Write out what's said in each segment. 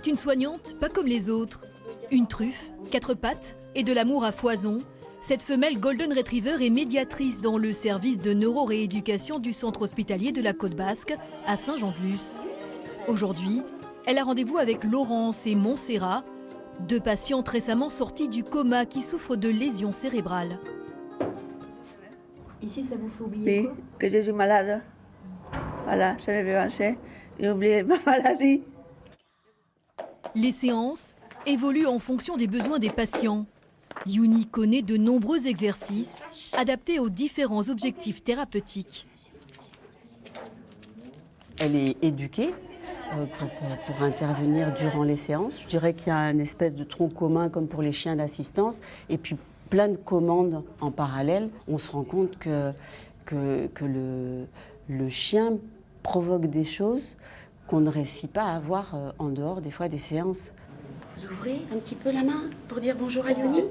C'est une soignante pas comme les autres. Une truffe, 4 pattes et de l'amour à foison. Cette femelle Golden Retriever est médiatrice dans le service de neurorééducation du centre hospitalier de la Côte Basque à Saint-Jean-de-Luz. Aujourd'hui, elle a rendez-vous avec Laurence et Montserrat, 2 patientes récemment sorties du coma qui souffrent de lésions cérébrales. Ici, ça vous fait oublier quoi? Que je suis malade. Voilà, ça m'est avancé. J'ai oublié ma maladie. Les séances évoluent en fonction des besoins des patients. Youni connaît de nombreux exercices adaptés aux différents objectifs thérapeutiques. Elle est éduquée pour intervenir durant les séances. Je dirais qu'il y a une espèce de tronc commun comme pour les chiens d'assistance et puis plein de commandes en parallèle. On se rend compte que le chien provoque des choses qu'on ne réussit pas à avoir en dehors des fois des séances. Vous ouvrez un petit peu la main pour dire bonjour à Youni,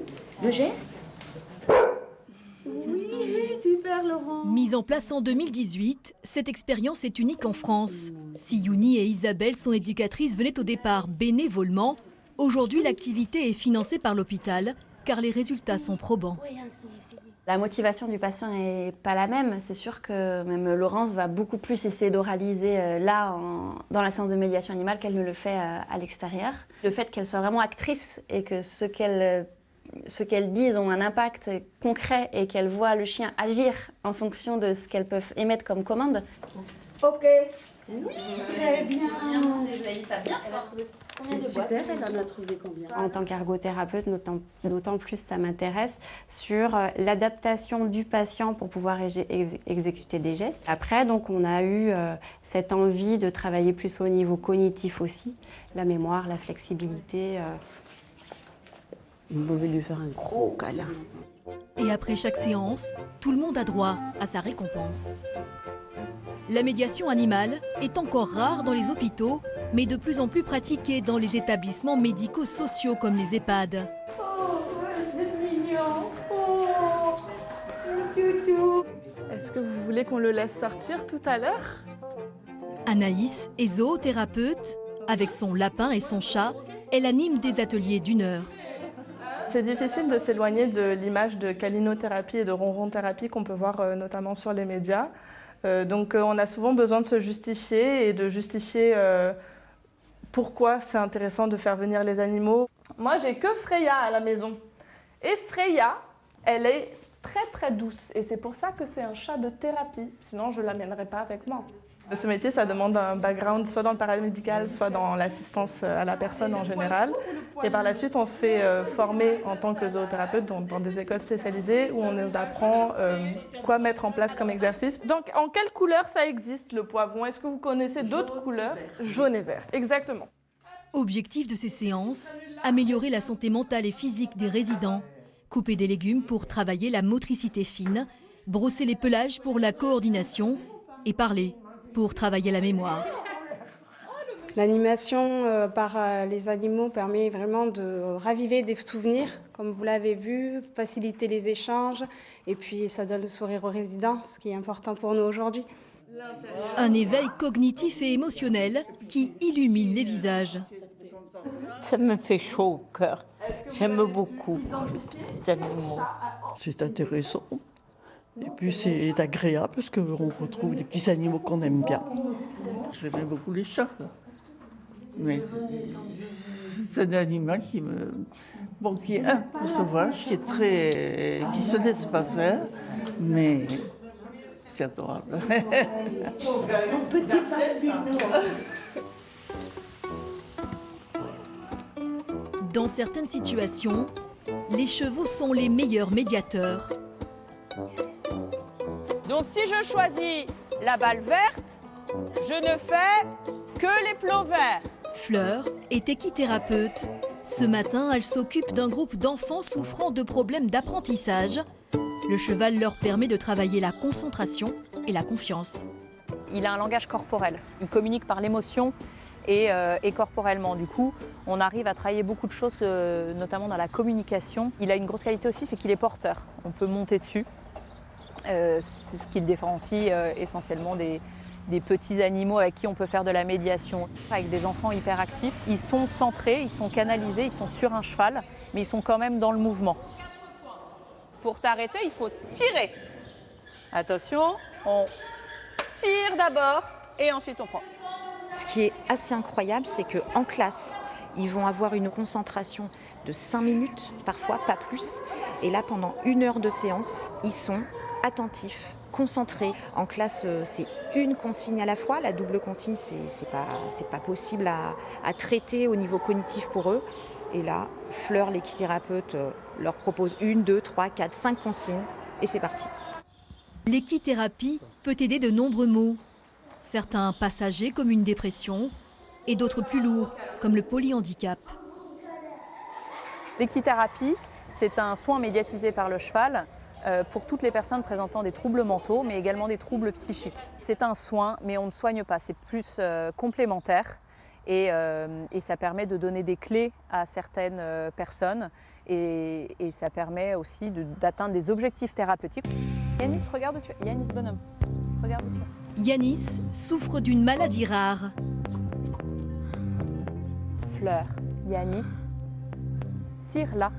le geste. Oui, super Laurent. Mise en place en 2018, cette expérience est unique en France. Si Youni et Isabelle, son éducatrice, venaient au départ bénévolement, aujourd'hui l'activité est financée par l'hôpital car les résultats sont probants. La motivation du patient n'est pas la même. C'est sûr que même Laurence va beaucoup plus essayer d'oraliser dans la séance de médiation animale qu'elle ne le fait à l'extérieur. Le fait qu'elle soit vraiment actrice et que ce qu'elle dise ont un impact concret et qu'elle voit le chien agir en fonction de ce qu'elles peuvent émettre comme commande. Ok. Oui, très bien. Vous avez ça bien. Elle a trouvé combien de boîtes? Super, elle en a trouvé combien? En tant qu'ergothérapeute, d'autant plus ça m'intéresse sur l'adaptation du patient pour pouvoir exécuter des gestes. Après, donc, on a eu cette envie de travailler plus au niveau cognitif aussi, la mémoire, la flexibilité. Vous pouvez lui faire un gros câlin. Et après chaque séance, tout le monde a droit à sa récompense. La médiation animale est encore rare dans les hôpitaux, mais de plus en plus pratiquée dans les établissements médico-sociaux comme les EHPAD. Oh, c'est mignon. Oh, toutou. Est-ce que vous voulez qu'on le laisse sortir tout à l'heure? Anaïs est zoothérapeute. Avec son lapin et son chat, elle anime des ateliers d'1 heure. C'est difficile de s'éloigner de l'image de câlinothérapie et de ronron-thérapie qu'on peut voir notamment sur les médias. Donc on a souvent besoin de se justifier et de justifier pourquoi c'est intéressant de faire venir les animaux. Moi, j'ai que Freya à la maison. Et Freya, elle est très très douce. Et c'est pour ça que c'est un chat de thérapie. Sinon, je ne l'amènerai pas avec moi. Ce métier, ça demande un background soit dans le paramédical, soit dans l'assistance à la personne en général. Et par la suite, on se fait former en tant que zoothérapeute dans des écoles spécialisées où on nous apprend quoi mettre en place comme exercice. Donc, en quelle couleur ça existe, le poivron? Est-ce que vous connaissez d'autres couleurs? Jaune et vert, exactement. Objectif de ces séances, améliorer la santé mentale et physique des résidents. Couper des légumes pour travailler la motricité fine, brosser les pelages pour la coordination et parler pour travailler la mémoire. L'animation par les animaux permet vraiment de raviver des souvenirs, comme vous l'avez vu, faciliter les échanges, et puis ça donne le sourire aux résidents, ce qui est important pour nous aujourd'hui. Un éveil cognitif et émotionnel qui illumine les visages. Ça me fait chaud au cœur. J'aime beaucoup les petits animaux. C'est intéressant. Et puis c'est agréable parce qu'on retrouve des petits animaux qu'on aime bien. J'aimais beaucoup les chats. Mais c'est un animal qui est un peu sauvage, qui se laisse pas faire, mais c'est adorable. Dans certaines situations, les chevaux sont les meilleurs médiateurs. Donc si je choisis la balle verte, je ne fais que les plots verts. Fleur est équithérapeute. Ce matin, elle s'occupe d'un groupe d'enfants souffrant de problèmes d'apprentissage. Le cheval leur permet de travailler la concentration et la confiance. Il a un langage corporel. Il communique par l'émotion et corporellement. Du coup, on arrive à travailler beaucoup de choses, notamment dans la communication. Il a une grosse qualité aussi, c'est qu'il est porteur. On peut monter dessus. C'est ce qui le différencie essentiellement des des petits animaux avec qui on peut faire de la médiation. Avec des enfants hyperactifs, ils sont centrés, ils sont canalisés, ils sont sur un cheval, mais ils sont quand même dans le mouvement. Pour t'arrêter, il faut tirer. Attention, on tire d'abord et ensuite on prend. Ce qui est assez incroyable, c'est qu'en classe, ils vont avoir une concentration de 5 minutes, parfois pas plus. Et là, pendant 1 heure de séance, ils sont attentifs, concentrés. En classe, c'est une consigne à la fois. La double consigne, c'est pas possible à traiter au niveau cognitif pour eux. Et là, Fleur, l'équithérapeute, leur propose 1, 2, 3, 4, 5 consignes et c'est parti. L'équithérapie peut aider de nombreux maux. Certains passagers comme une dépression et d'autres plus lourds comme le polyhandicap. L'équithérapie, c'est un soin médiatisé par le cheval pour toutes les personnes présentant des troubles mentaux, mais également des troubles psychiques. C'est un soin, mais on ne soigne pas, c'est plus complémentaire et ça permet de donner des clés à certaines personnes et ça permet aussi d'atteindre des objectifs thérapeutiques. Yanis, regarde où tu es. Yanis, bonhomme, regarde où tu es. Yanis souffre d'une maladie rare. Fleur, Yanis, Cire-la.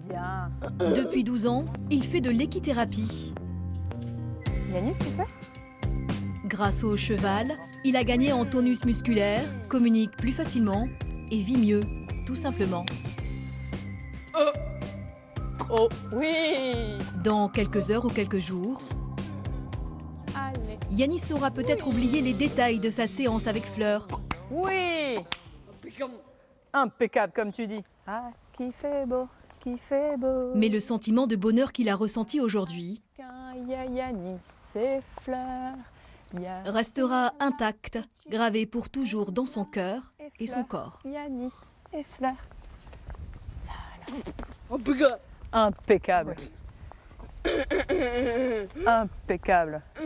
Bien. Depuis 12 ans, il fait de l'équithérapie. Yanis, tu fais? Grâce au cheval, il a gagné en tonus musculaire, communique plus facilement et vit mieux, tout simplement. Oh oui! Dans quelques heures ou quelques jours, Allez. Yanis aura peut-être oublié les détails de sa séance avec Fleur. Oui! Impeccable, comme tu dis. Ah, qui fait beau, qui fait beau. Mais le sentiment de bonheur qu'il a ressenti aujourd'hui Yanis et Fleur. restera intact, gravé pour toujours dans son cœur et son corps. Yanis et Fleur. Impeccable. Impeccable.